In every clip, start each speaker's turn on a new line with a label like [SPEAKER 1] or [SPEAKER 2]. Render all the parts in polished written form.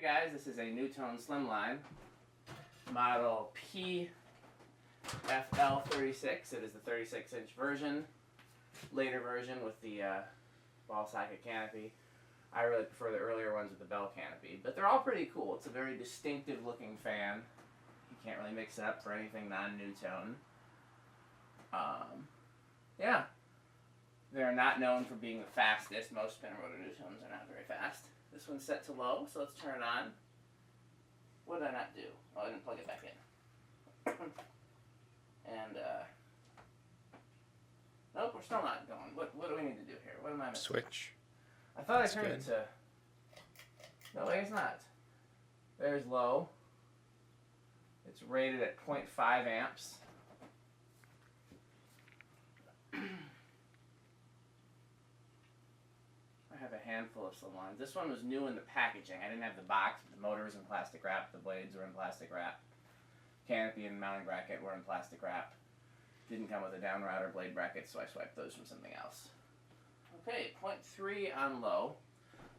[SPEAKER 1] guys, this is a NuTone Slimline model PFL36. It is the 36-inch version, later version with the ball socket canopy. I really prefer the earlier ones with the bell canopy, but they're all pretty cool. It's a very distinctive looking fan. You can't really mix it up for anything non-NuTone. Yeah. They're not known for being the fastest. Most spinner motor NuTones are not very fast. This one's set to low, so let's turn it on. What did I not do? Oh, I didn't plug it back in. And, nope, we're still not going. What do we need to do here? What am I missing?
[SPEAKER 2] Switch.
[SPEAKER 1] I thought I turned it to... No, it's not. There's low. It's rated at 0.5 amps. I have a handful of Slimlines. This one was new in the packaging. I didn't have the box, but the motor was in plastic wrap, the blades were in plastic wrap. Canopy and mounting bracket were in plastic wrap. Didn't come with a down rod or blade bracket, so I swiped those from something else. Okay, 0.3 on low.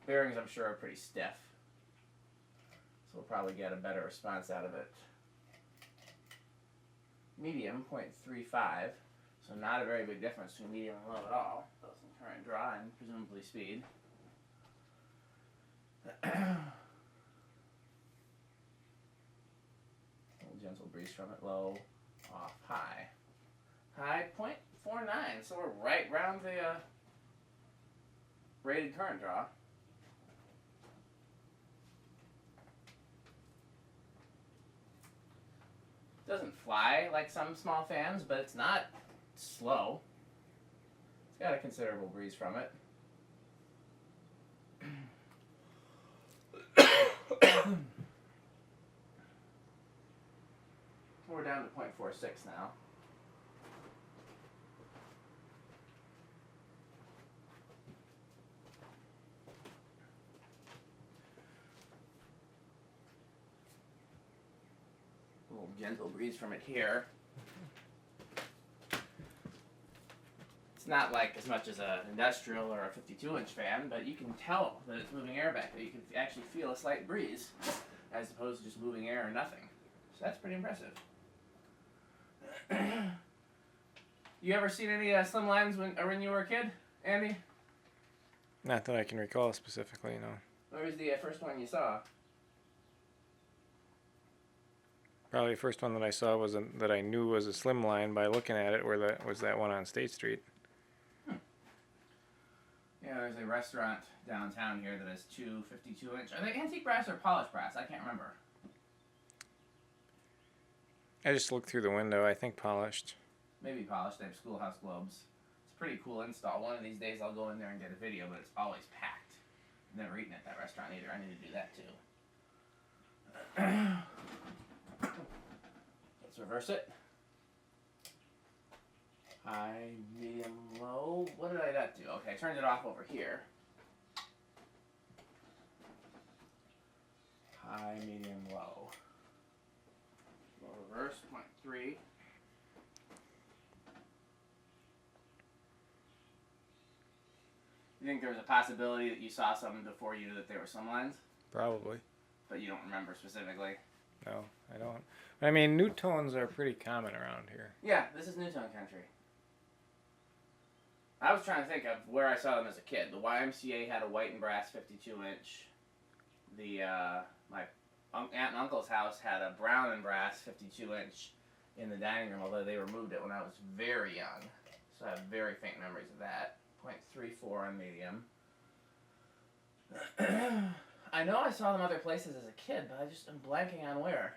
[SPEAKER 1] Bearings, I'm sure, are pretty stiff. So we'll probably get a better response out of it. Medium, 0.35. So not a very big difference between medium and low at all. Both in current draw and presumably speed. Little gentle breeze from it. Low, off, high. High, 0.49. So we're right around the rated current draw. Doesn't fly like some small fans, but it's not slow. It's got a considerable breeze from it. We're down to 0.46 now. A little gentle breeze from it here. It's not like as much as an industrial or a 52-inch fan, but you can tell that it's moving air back there. You can actually feel a slight breeze, as opposed to just moving air or nothing. So that's pretty impressive. You ever seen any Slimlines when you were a kid, Andy?
[SPEAKER 2] Not that I can recall specifically, no.
[SPEAKER 1] Where was the first one you saw?
[SPEAKER 2] Probably the first one that I saw was that I knew was a Slimline by looking at it, where that was that one on State Street.
[SPEAKER 1] Yeah, there's a restaurant downtown here that has two 52-inch. Are they antique brass or polished brass? I can't remember.
[SPEAKER 2] I just looked through the window. I think polished.
[SPEAKER 1] Maybe polished. They have Schoolhouse Globes. It's a pretty cool install. One of these days I'll go in there and get a video, but it's always packed. I've never eaten at that restaurant either. I need to do that too. Let's reverse it. High, medium, low. What did I not do? Okay, I turned it off over here. High, medium, low. Low reverse, 0.3. You think there was a possibility that you saw something before you knew that they were Slimlines?
[SPEAKER 2] Probably.
[SPEAKER 1] But you don't remember specifically?
[SPEAKER 2] No, I don't. I mean, NuTones are pretty common around here.
[SPEAKER 1] Yeah, this is NuTone country. I was trying to think of where I saw them as a kid. The YMCA had a white and brass 52-inch. My aunt and uncle's house had a brown and brass 52-inch in the dining room, although they removed it when I was very young. So I have very faint memories of that. 0.34 on medium. I know I saw them other places as a kid, but I'm blanking on where.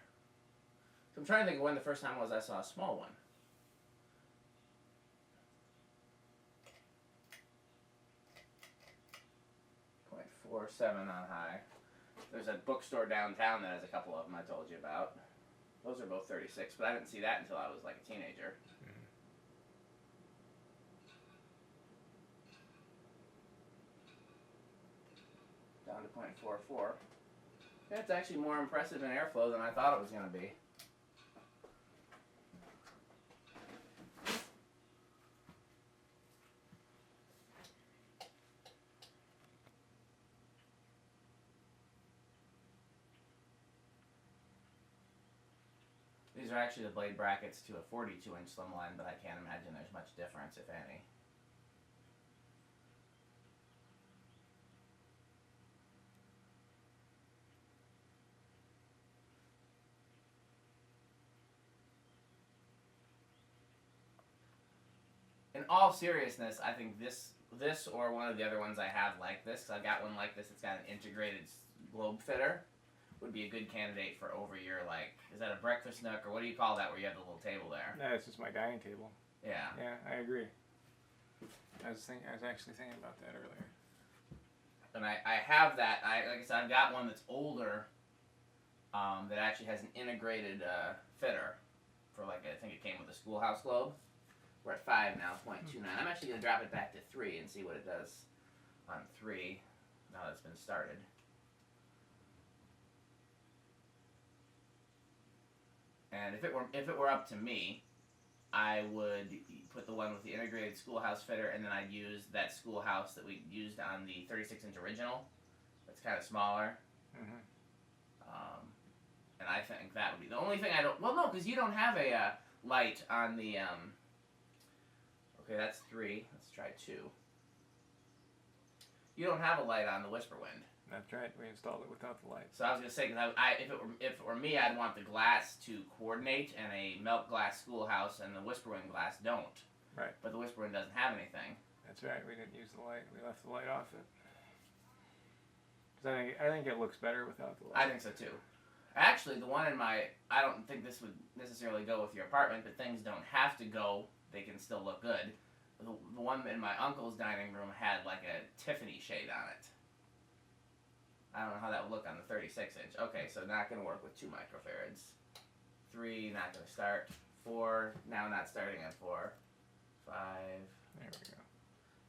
[SPEAKER 1] So I'm trying to think of when the first time was I saw a small one. .47 on high. There's a bookstore downtown that has a couple of them I told you about. Those are both 36, but I didn't see that until I was like a teenager. Down to 0.44. That's actually more impressive in airflow than I thought it was going to be. these are actually the blade brackets to a 42-inch slimline, but I can't imagine there's much difference, if any. In all seriousness, I think this or one of the other ones I have like this, because I've got one like this that's got an integrated globe fitter, would be a good candidate for over your, like, is that a breakfast nook, or what do you call that where you have the little table there?
[SPEAKER 2] No, it's just my dining table.
[SPEAKER 1] Yeah.
[SPEAKER 2] Yeah, I agree. I was actually thinking about that earlier.
[SPEAKER 1] And I have that, like I said, I've got one that's older, that actually has an integrated fitter for, like, I think it came with a schoolhouse globe. We're at 5 now, 0.29. I'm actually going to drop it back to 3 and see what it does on 3 now that it's been started. And if it were up to me, I would put the one with the integrated schoolhouse fitter, and then I'd use that schoolhouse that we used on the 36-inch original. That's kind of smaller.
[SPEAKER 2] Mm-hmm.
[SPEAKER 1] And I think that would be the only thing I don't. Well, no, because you don't have a light on the. Okay, that's 3. Let's try 2. You don't have a light on the Whisperwind.
[SPEAKER 2] That's right. We installed it without the light.
[SPEAKER 1] So I was gonna say, because if it were me, I'd want the glass to coordinate, and a melt glass schoolhouse and the Whisperwind glass don't.
[SPEAKER 2] Right.
[SPEAKER 1] But the Whisperwind doesn't have anything.
[SPEAKER 2] That's right. We didn't use the light. We left the light off it. Because I think it looks better without the light.
[SPEAKER 1] I think so too. Actually, the one in my, I don't think this would necessarily go with your apartment, but things don't have to go. They can still look good. The one in my uncle's dining room had like a Tiffany shade on it. I don't know how that would look on the 36-inch. Okay, so not going to work with 2 microfarads. 3, not going to start. 4, now not starting at 4. 5.
[SPEAKER 2] There we go.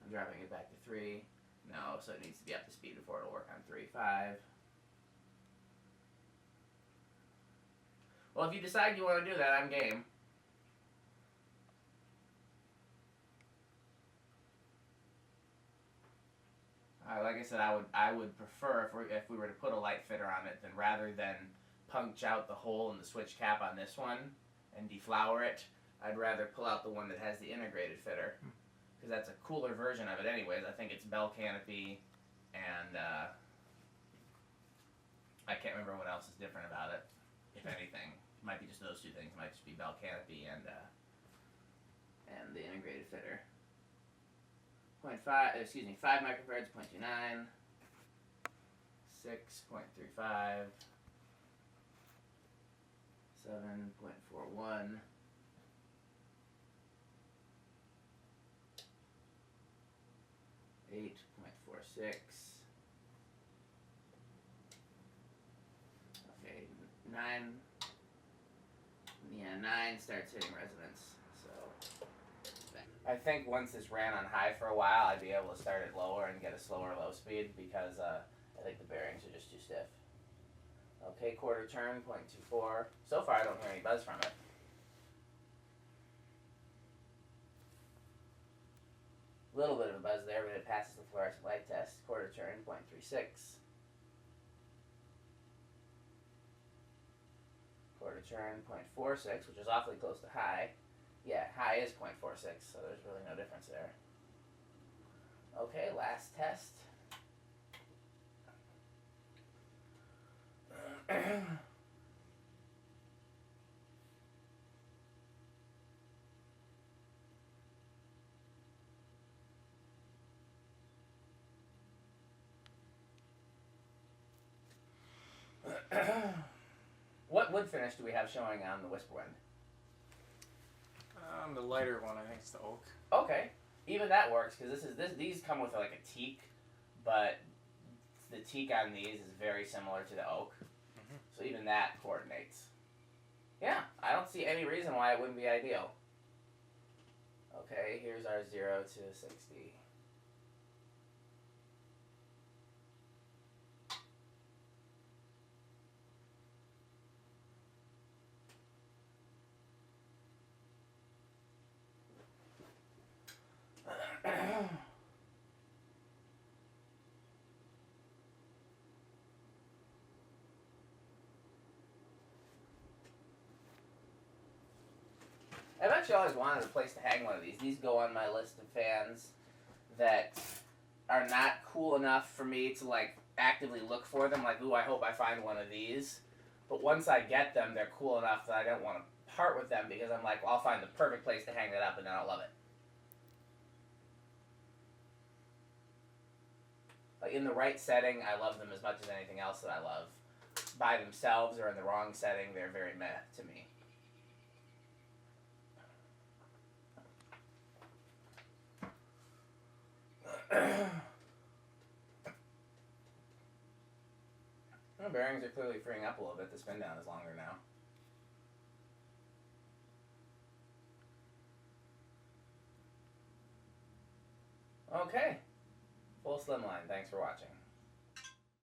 [SPEAKER 1] I'm dropping it back to 3. No, so it needs to be up to speed before it'll work on 3. 5. Well, if you decide you want to do that, I'm game. Like I said, I would prefer if we were to put a light fitter on it, then rather than punch out the hole in the switch cap on this one and deflower it, I'd rather pull out the one that has the integrated fitter, because that's a cooler version of it anyways. I think it's bell canopy, and I can't remember what else is different about it, if anything. It might be just those 2 things. It might just be bell canopy and the integrated fitter. 5 microfarads, 0.29, 6, 0.35, 7.41, 8.46, okay, 9, yeah, 9 starts hitting resonance, so I think once this ran on high for a while, I'd be able to start it lower and get a slower low speed, because I think the bearings are just too stiff. Okay, quarter turn, 0.24. So far, I don't hear any buzz from it. A little bit of a buzz there, but it passes the fluorescent light test. Quarter turn, 0.36. Quarter turn, 0.46, which is awfully close to high. Yeah, high is 0.46, so there's really no difference there. Okay, last test. What wood finish do we have showing on the Whisperwind?
[SPEAKER 2] The lighter one, I think it's the oak.
[SPEAKER 1] Okay, even that works, because these come with like a teak, but the teak on these is very similar to the oak, so even that coordinates. Yeah, I don't see any reason why it wouldn't be ideal. Okay, here's our 0 to 60. I've actually always wanted a place to hang one of these. These go on my list of fans that are not cool enough for me to like actively look for them. Like, ooh, I hope I find one of these. But once I get them, they're cool enough that I don't want to part with them because I'm like, well, I'll find the perfect place to hang that up and then I'll love it. Like in the right setting, I love them as much as anything else that I love. By themselves or in the wrong setting, they're very meh to me. The bearings are clearly freeing up a little bit. The spin down is longer now. Okay. Full slimline. Thanks for watching.